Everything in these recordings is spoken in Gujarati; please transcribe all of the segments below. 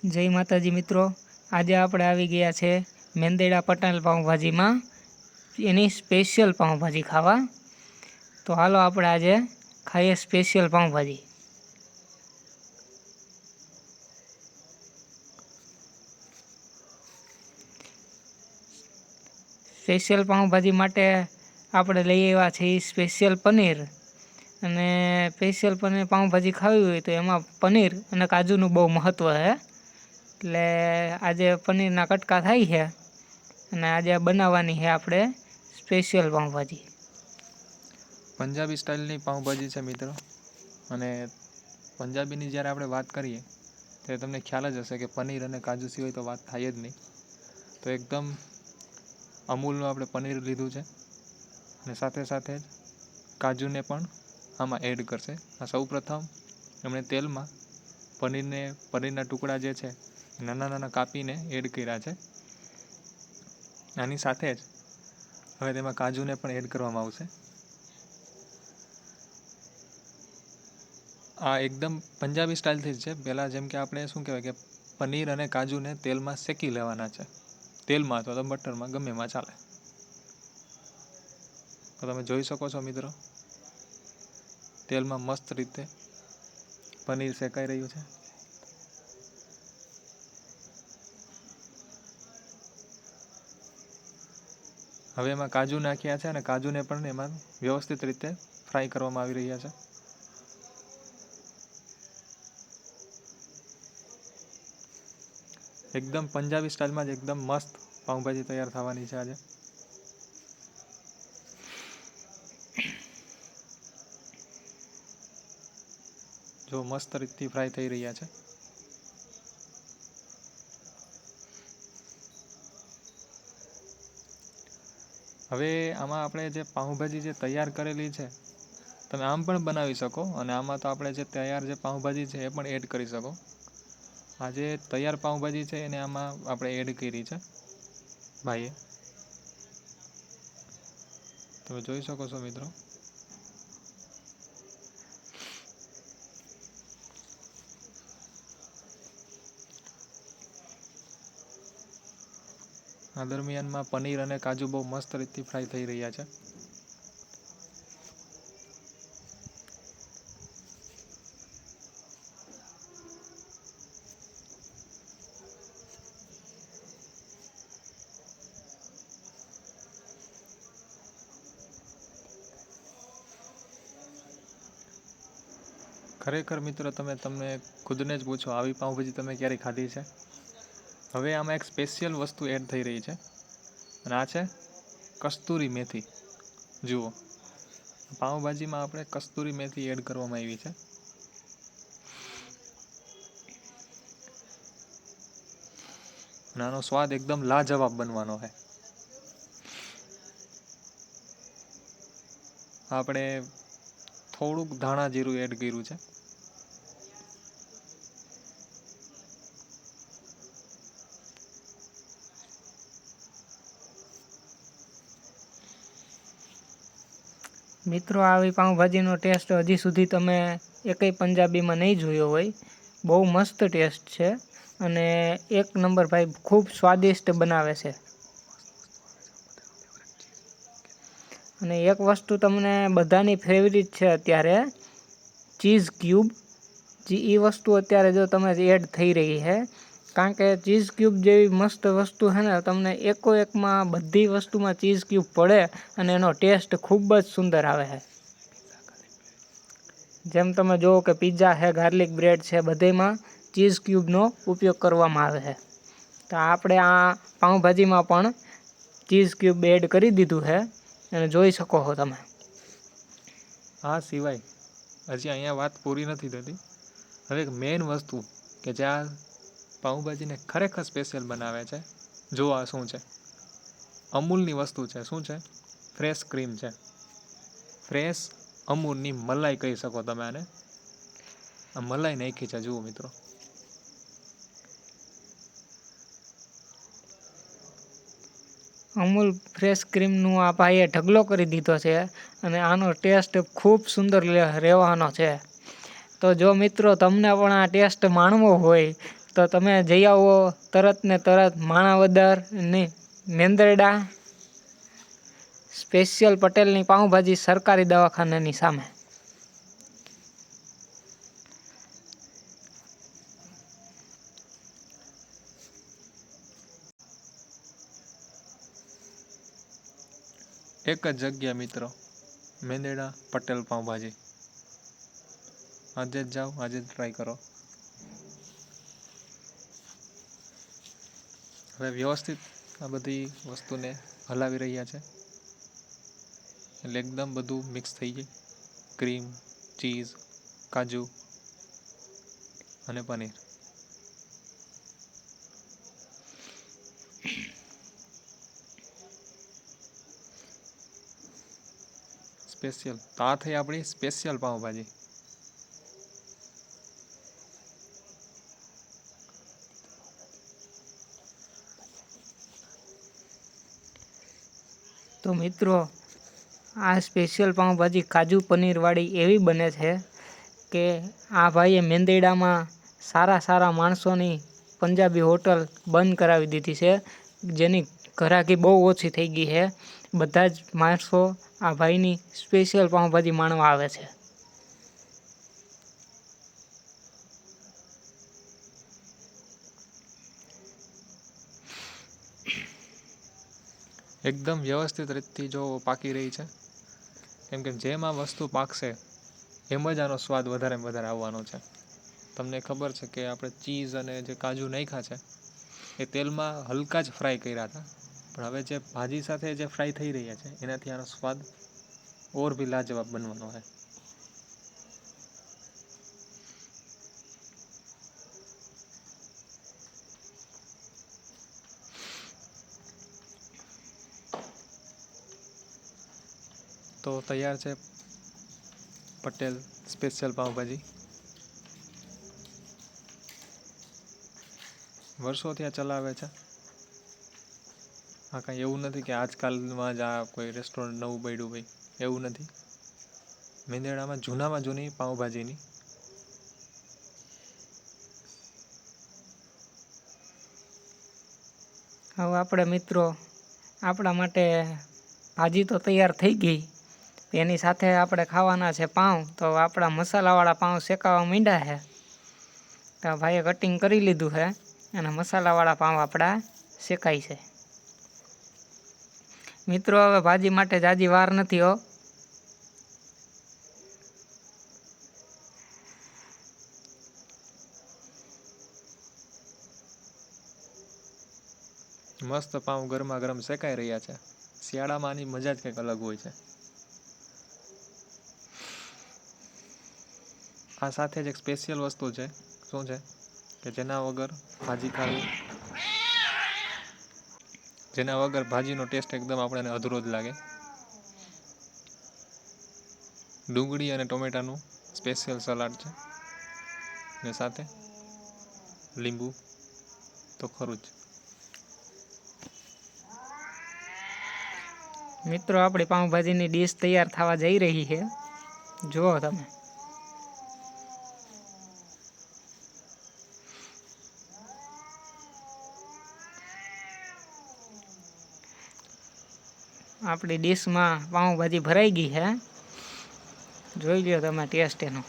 જય માતાજી મિત્રો, આજે આપણે આવી ગયા છે મેંદેડા પટેલ પાઉંભાજીમાં એની સ્પેશિયલ પાઉંભાજી ખાવા। તો હાલો આપણે આજે ખાઈએ સ્પેશિયલ પાઉંભાજી। સ્પેશિયલ પાઉંભાજી માટે આપણે લઈ આવ્યા છીએ સ્પેશિયલ પનીર, અને સ્પેશિયલ પનીર પાઉંભાજી ખાવી હોય તો એમાં પનીર અને કાજુનું બહુ મહત્ત્વ છે। એટલે આજે પનીરના કટકા થાય છે અને આજે બનાવવાની છે આપણે સ્પેશિયલ પાઉંભાજી। પંજાબી સ્ટાઇલની પાઉંભાજી છે મિત્રો। અને પંજાબીની જ્યારે આપણે વાત કરીએ ત્યારે તમને ખ્યાલ જ હશે કે પનીર અને કાજુ સિવાય તો વાત થાય જ નહીં। તો એકદમ અમૂલનું આપણે પનીર લીધું છે અને સાથે સાથે જ કાજુને પણ આમાં એડ કરશે। સૌ પ્રથમ એમણે તેલમાં પનીરના ટુકડા જે છે નાના નાના કાપીને એડ કર્યા છે। આની સાથે જ હવે તેમાં કાજુને પણ એડ કરવામાં આવશે। આ એકદમ પંજાબી સ્ટાઇલથી જ છે। પહેલાં જેમ કે આપણે શું કહેવાય કે પનીર અને કાજુને તેલમાં શેકી લેવાના છે, તેલમાં અથવા તો બટરમાં, ગમે એમાં ચાલે। તો તમે જોઈ શકો છો મિત્રો, તેલમાં મસ્ત રીતે પનીર શેકાઈ રહ્યું છે। હવે એમાં કાજુ નાખ્યા છે અને કાજુને પણ એમાં વ્યવસ્થિત રીતે ફ્રાય કરવામાં આવી રહ્યા છે। એકદમ પંજાબી સ્ટાઇલમાં જ એકદમ મસ્ત પાઉંભાજી તૈયાર થવાની છે આજે। જો મસ્ત રીતથી ફ્રાય થઈ રહ્યા છે। હવે આમાં આપણે જે પાઉંભાજી જે તૈયાર કરેલી છે, તમે આમ પણ બનાવી શકો અને આમાં તો આપણે જે તૈયાર જે પાઉંભાજી છે એ પણ એડ કરી શકો। આ જે તૈયાર પાઉંભાજી છે એને આમાં આપણે એડ કરી છે ભાઈએ, તમે જોઈ શકો છો મિત્રો। આ દરમિયાનમાં પનીર અને કાજુ બહુ મસ્ત રીતથી ફ્રાય થઈ રહ્યા છે। ખરેખર મિત્રો તમને ખુદને જ પૂછો, આવી પાઉંભાજી તમે ક્યારેય ખાધી છે? હવે આમાં એક સ્પેશિયલ વસ્તુ એડ થઈ રહી છે અને આ છે કસ્તુરી મેથી। જુઓ, પાઉંભાજીમાં આપણે કસ્તુરી મેથી એડ કરવામાં આવી છે। અને આનો સ્વાદ એકદમ લાજવાબ બનવાનો છે। આપણે થોડુંક ધાણા જીરું એડ કર્યું છે। મિત્રો, આવી પાઉંભાજીનો ટેસ્ટ હજી સુધી તમે એકેય પંજાબીમાં નહીં જોયો હોય। બહુ મસ્ત ટેસ્ટ છે અને એક નંબર ભાઈ, ખૂબ સ્વાદિષ્ટ બનાવે છે। અને એક વસ્તુ તમને બધાની ફેવરિટ છે અત્યારે, ચીઝ ક્યુબ। એ વસ્તુ અત્યારે જો તમે એડ થઈ રહી છે, કારણ કે ચીઝ ક્યુબ જેવી મસ્ત વસ્તુ છે ને, તમને એકમાં બધી વસ્તુમાં ચીઝ ક્યુબ પડે અને એનો ટેસ્ટ ખૂબ જ સુંદર આવે છે। જેમ તમે જુઓ કે પિઝા છે, ગાર્લિક બ્રેડ છે, બધેમાં ચીઝ ક્યુબનો ઉપયોગ કરવામાં આવે છે। તો આપણે આ પાઉંભાજીમાં પણ ચીઝ ક્યુબ એડ કરી દીધું છે અને જોઈ શકો છો તમે। આ સિવાય હજી અહીંયા વાત પૂરી નથી થતી। હવે એક મેઇન વસ્તુ કે જે આ પાઉંભાજીને ખરેખર સ્પેશિયલ બનાવે છે, જો આ શું છે, અમૂલની વસ્તુ છે। શું છે? ફ્રેશ ક્રીમ છે, ફ્રેશ અમૂલની મલાઈ કહી શકો તમે આને। આ મલાઈ નાખી છે, જુઓ મિત્રો। અમૂલ ફ્રેશ ક્રીમનું આ ભાઈએ ઢગલો કરી દીધો છે અને આનો ટેસ્ટ ખૂબ સુંદર રહેવાનો છે। તો જો મિત્રો તમને પણ આ ટેસ્ટ માણવો હોય તો તમે જઈ આવો તરત ને તરત માણાવદર ને મેંદરડા સ્પેશિયલ પટેલની પાઉંભાજી સરકારી દવાખાનાની સામે. એક જ જગ્યા મિત્રો, મેંદરડા પટેલ પાઉંભાજી. આજે જ જાઓ, આજે જ ટ્રાય કરો. હવે વ્યવસ્થિત આ બધી વસ્તુને હલાવી રહ્યા છે એટલે એકદમ બધું મિક્સ થઈ જાય. ક્રીમ, ચીઝ, કાજુ અને પનીર. સ્પેશિયલ તો આ થઈ આપણી સ્પેશિયલ પાઉંભાજી. તો મિત્રો, આ સ્પેશિયલ પાઉંભાજી કાજુ પનીરવાળી એવી બને છે કે આ ભાઈએ મેંદરડામાં સારા માણસોની પંજાબી હોટલ બંધ કરાવી દીધી છે, જેની ઘરાકી બહુ ઓછી થઈ ગઈ છે. બધા જ માણસો આ ભાઈની સ્પેશિયલ પાઉંભાજી માણવા આવે છે. એકદમ વ્યવસ્થિત રીતથી જો પાકી રહી છે, કેમ કે જેમ આ વસ્તુ પાકશે એમ જ આનો સ્વાદ વધારે આવવાનો છે. તમને ખબર છે કે આપણે ચીઝ અને જે કાજુ નાખ્યા છે એ તેલમાં હલકા જ ફ્રાય કર્યા હતા, પણ હવે જે ભાજી સાથે જે ફ્રાય થઈ રહ્યા છે એનાથી આનો સ્વાદ ઓર બી લાજવાબ બનવાનો છે. તો તૈયાર છે પટેલ સ્પેશિયલ પાઉંભાજી. વર્ષોથી આ ચલાવે છે. આ કાંઈ એવું નથી કે આજકાલમાં જ આ કોઈ રેસ્ટોરન્ટ નવું બન્યું હોય, એવું નથી. મેંદરડામાં જૂનામાં જૂની પાઉંભાજીની હવે આપણે મિત્રો, આપણા માટે ભાજી તો તૈયાર થઈ ગઈ, એની સાથે આપણે ખાવાના છે પાઉં. તો આપણા મસાલાવાળા પાઉં શેકાવા માંડ્યા છે. તો ભાઈએ કટિંગ કરી લીધું છે અને મસાલાવાળા પાઉં આપણા શેકાય છે. મિત્રો, હવે ભાજી માટે જાજી વાર નથી હો. મસ્ત પાઉં ગરમા ગરમ શેકાઈ રહ્યા છે. શિયાળામાં આની મજા જ કંઈક અલગ હોય છે. આ સાથે જ એક સ્પેશિયલ વસ્તુ છે. શું છે કે જેના વગર ભાજીનો ટેસ્ટ એકદમ આપણને અધૂરો જ લાગે. ડુંગળી અને ટોમેટાનું સ્પેશિયલ સલાડ છે, ને સાથે લીંબુ તો ખરું જ. મિત્રો, આપણી પાઉંભાજીની ડીશ તૈયાર થવા જઈ રહી છે. જુઓ તમે. આપણી ડીશમાં પાઉંભાજી ભરાઈ ગઈ છે. જોઈ લ્યો તમે ટેસ્ટ એનો.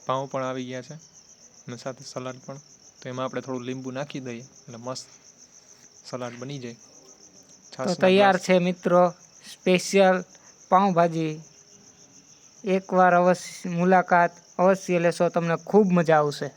પાઉં પણ આવી ગયા છે અને સાથે સલાડ પણ. તો એમાં આપણે થોડું લીંબુ નાખી દઈએ એટલે મસ્ત સલાડ બની જાય. તો છાશના તૈયાર ગ્લાસ. છે મિત્રો સ્પેશિયલ પાઉંભાજી. એકવાર અવશ્ય મુલાકાત અવશ્ય લેશો, તમને ખૂબ મજા આવશે.